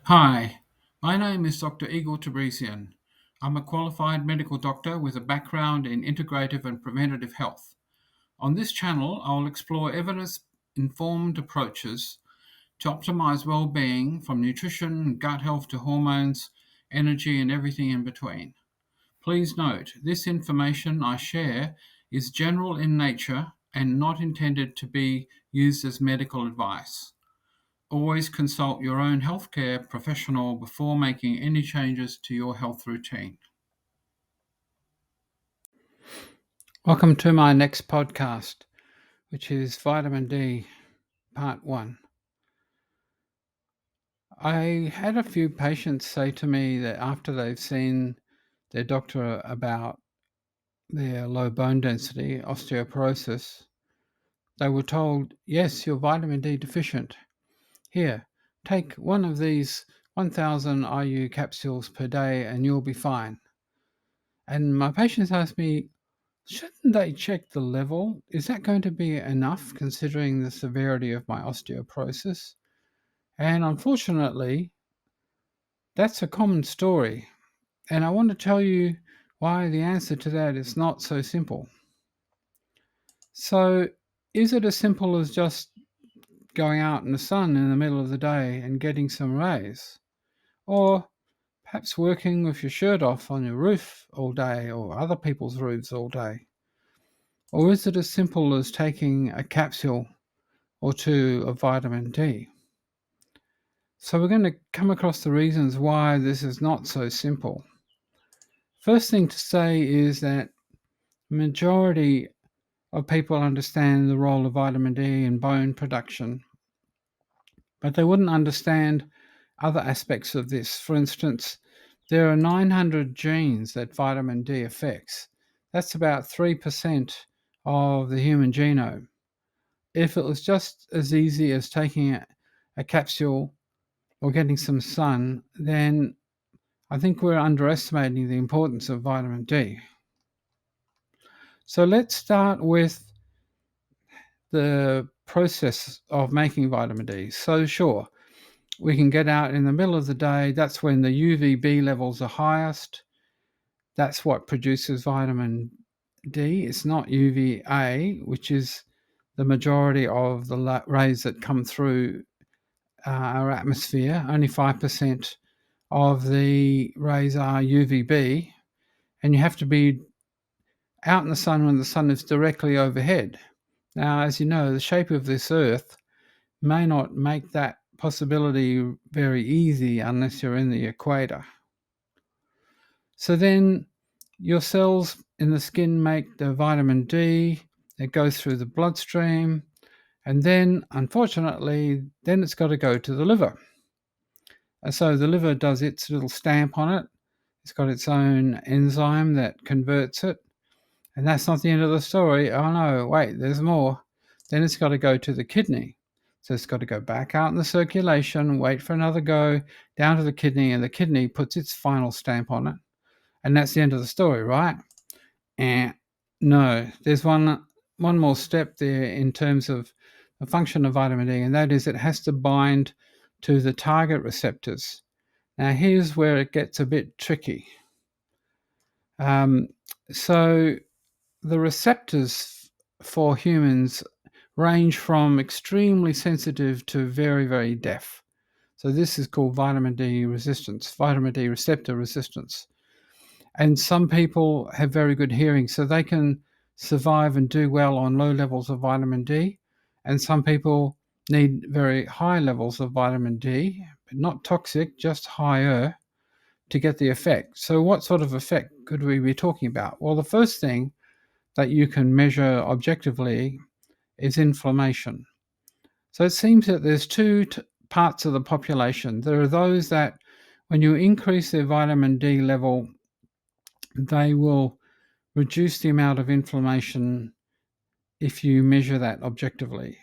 Hi, my name is Dr. Igor Tabrizian. I'm a qualified medical doctor with a background in integrative and preventative health. On this channel, I'll explore evidence informed approaches to optimize well being from nutrition, gut health to hormones, energy, and everything in between. Please note, this information I share is general in nature and not intended to be used as medical advice. Always consult your own healthcare professional before making any changes to your health routine. Welcome to my next podcast, which is Vitamin D Part 1. I had a few patients say to me that after they've seen their doctor about their low bone density, osteoporosis, they were told, yes, you're vitamin D deficient. Here, take one of these 1000 IU capsules per day and you'll be fine. And my patients asked me, shouldn't they check the level? Is that going to be enough considering the severity of my osteoporosis? And unfortunately, that's a common story. And I want to tell you why the answer to that is not so simple. So, is it as simple as just going out in the sun in the middle of the day and getting some rays? Or perhaps working with your shirt off on your roof all day or other people's roofs all day? Or is it as simple as taking a capsule or two of vitamin D? So we're going to come across the reasons why this is not so simple. First thing to say is that majority of people understand the role of vitamin D in bone production, but they wouldn't understand other aspects of this. For instance, there are 900 genes that vitamin D affects. That's about 3% of the human genome. If it was just as easy as taking a capsule or getting some sun, then I think we're underestimating the importance of vitamin D. So let's start with the process of making vitamin D. So sure, we can get out in the middle of the day. That's when the UVB levels are highest. That's what produces vitamin D. It's not UVA, which is the majority of the rays that come through our atmosphere. Only 5% of the rays are UVB, and you have to be out in the sun when the sun is directly overhead. Now, as you know, the shape of this Earth may not make that possibility very easy unless you're in the equator. So then your cells in the skin make the vitamin D, it goes through the bloodstream, and then, unfortunately, then it's got to go to the liver. And so the liver does its little stamp on it. It's got its own enzyme that converts it. And that's not the end of the story. Oh no, wait, there's more. Then it's got to go to the kidney. So it's got to go back out in the circulation, wait for another go down to the kidney, and the kidney puts its final stamp on it. And that's the end of the story, right? And no, there's one more step there in terms of the function of vitamin D, and that is it has to bind to the target receptors. Now, here's where it gets a bit tricky. So the receptors for humans range from extremely sensitive to very, very deaf. So this is called vitamin D resistance, vitamin D receptor resistance. And some people have very good hearing, so they can survive and do well on low levels of vitamin D. And some people need very high levels of vitamin D, but not toxic, just higher to get the effect. So what sort of effect could we be talking about? Well, the first thing that you can measure objectively is inflammation. So it seems that there's two parts of the population. There are those that when you increase their vitamin D level, they will reduce the amount of inflammation if you measure that objectively.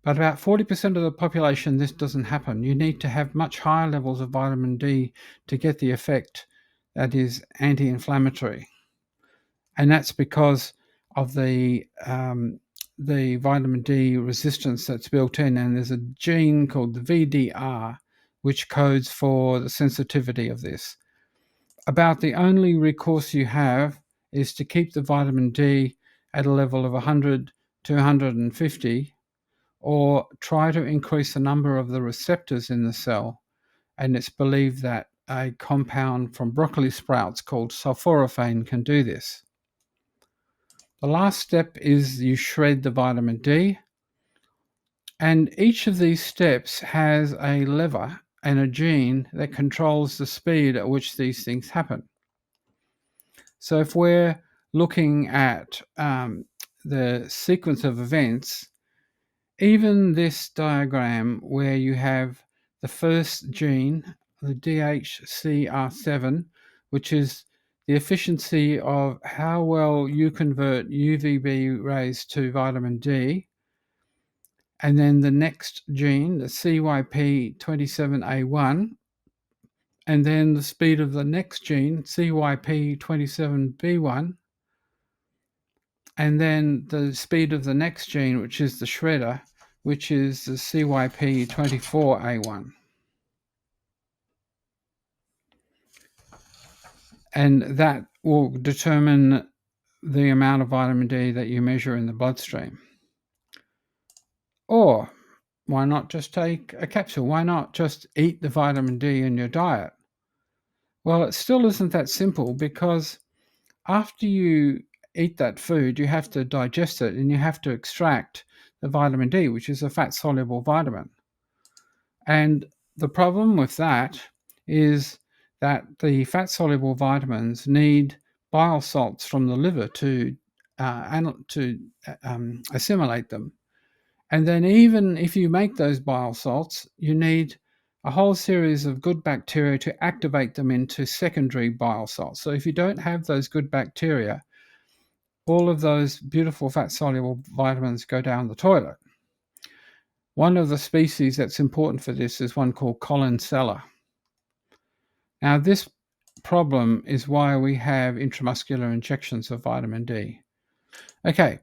But about 40% of the population, this doesn't happen. You need to have much higher levels of vitamin D to get the effect that is anti-inflammatory. And that's because of the vitamin D resistance that's built in. And there's a gene called the VDR, which codes for the sensitivity of this. About the only recourse you have is to keep the vitamin D at a level of 100 to 150, or try to increase the number of the receptors in the cell. And it's believed that a compound from broccoli sprouts called sulforaphane can do this. The last step is you shred the vitamin D, and each of these steps has a lever and a gene that controls the speed at which these things happen. So if we're looking at the sequence of events, even this diagram where you have the first gene, the DHCR7, which is the efficiency of how well you convert UVB rays to vitamin D, and then the next gene, the CYP27A1, and then the speed of the next gene, CYP27B1, and then the speed of the next gene, which is the shredder, which is the CYP24A1. And that will determine the amount of vitamin D that you measure in the bloodstream. Or why not just take a capsule? Why not just eat the vitamin D in your diet? Well, it still isn't that simple, because after you eat that food, you have to digest it and you have to extract the vitamin D, which is a fat-soluble vitamin. And the problem with that is that the fat-soluble vitamins need bile salts from the liver to assimilate them. And then even if you make those bile salts, you need a whole series of good bacteria to activate them into secondary bile salts. So if you don't have those good bacteria, all of those beautiful fat-soluble vitamins go down the toilet. One of the species that's important for this is one called Collinsella. Now, this problem is why we have intramuscular injections of vitamin D. Okay,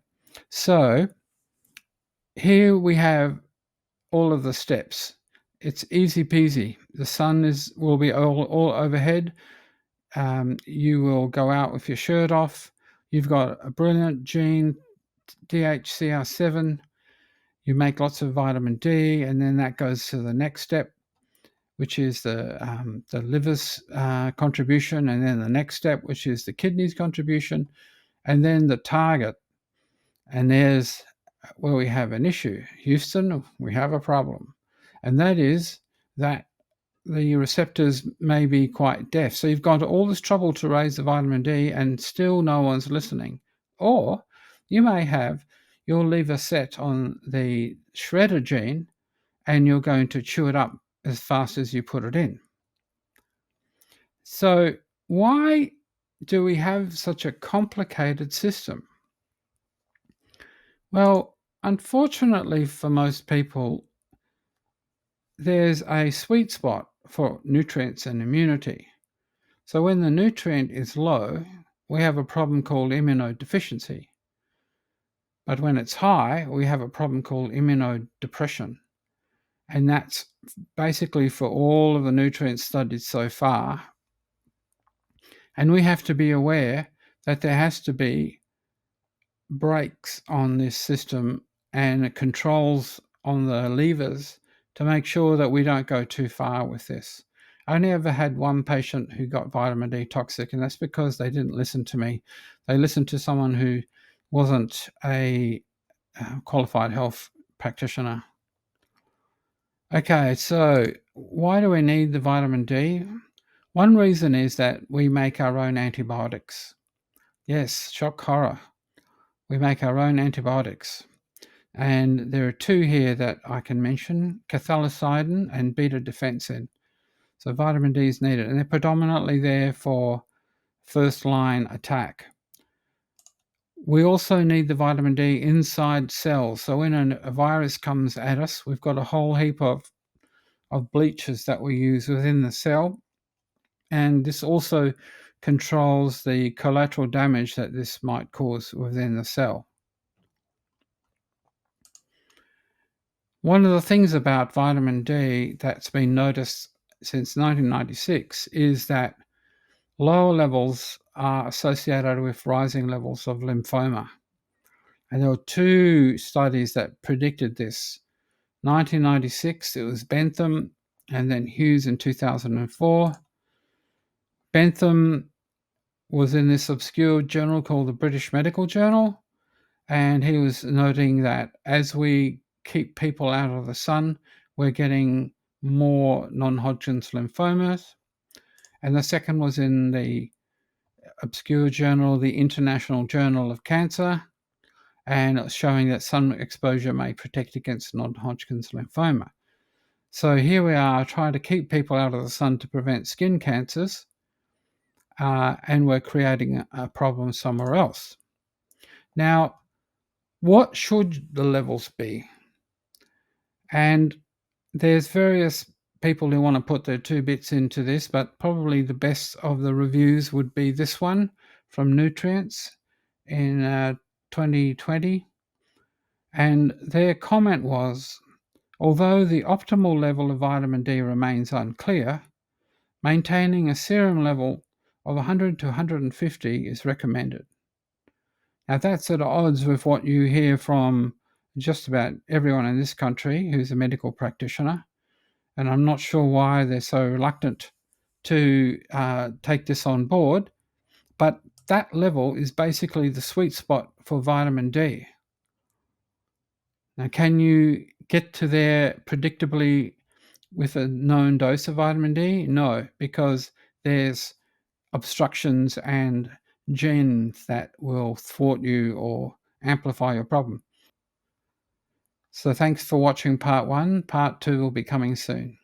so here we have all of the steps. It's easy peasy. The sun will be all overhead. You will go out with your shirt off. You've got a brilliant gene, DHCR7. You make lots of vitamin D, and then that goes to the next step, which is the liver's contribution, and then the next step, which is the kidney's contribution, and then the target. And there's where we have an issue. Houston, we have a problem. And that is that the receptors may be quite deaf. So you've gone to all this trouble to raise the vitamin D and still no one's listening. Or you may have your liver set on the shredder gene and you're going to chew it up as fast as you put it in. So why do we have such a complicated system? Well, unfortunately for most people, there's a sweet spot for nutrients and immunity. So when the nutrient is low, we have a problem called immunodeficiency. But when it's high, we have a problem called immunodepression. And that's basically for all of the nutrients studied so far. And we have to be aware that there has to be brakes on this system and controls on the levers to make sure that we don't go too far with this. I only ever had one patient who got vitamin D toxic, and that's because they didn't listen to me. They listened to someone who wasn't a qualified health practitioner. Okay, so why do we need the vitamin D? One reason is that we make our own antibiotics. Yes, shock horror. We make our own antibiotics. And there are two here that I can mention, cathelicidin and beta-defensin. So vitamin D is needed, and they're predominantly there for first-line attack. We also need the vitamin D inside cells. So when a virus comes at us, we've got a whole heap of bleaches that we use within the cell. And this also controls the collateral damage that this might cause within the cell. One of the things about vitamin D that's been noticed since 1996 is that lower levels are associated with rising levels of lymphoma. And there were two studies that predicted this. 1996, it was Bentham and then Hughes in 2004. Bentham was in this obscure journal called the British Medical Journal, and he was noting that as we keep people out of the sun, we're getting more non-Hodgkin's lymphomas. And the second was in the obscure journal, the International Journal of Cancer, and it's showing that sun exposure may protect against non-Hodgkin's lymphoma. So here we are trying to keep people out of the sun to prevent skin cancers, and we're creating a problem somewhere else. Now, what should the levels be? And there's various people who want to put their 2 bits into this, but probably the best of the reviews would be this one from Nutrients in 2020. And their comment was, although the optimal level of vitamin D remains unclear, maintaining a serum level of 100 to 150 is recommended. Now that's at odds with what you hear from just about everyone in this country who's a medical practitioner. And I'm not sure why they're so reluctant to take this on board, but that level is basically the sweet spot for vitamin D. Now, can you get to there predictably with a known dose of vitamin D? No, because there's obstructions and genes that will thwart you or amplify your problem. So thanks for watching part 1. Part 2 will be coming soon.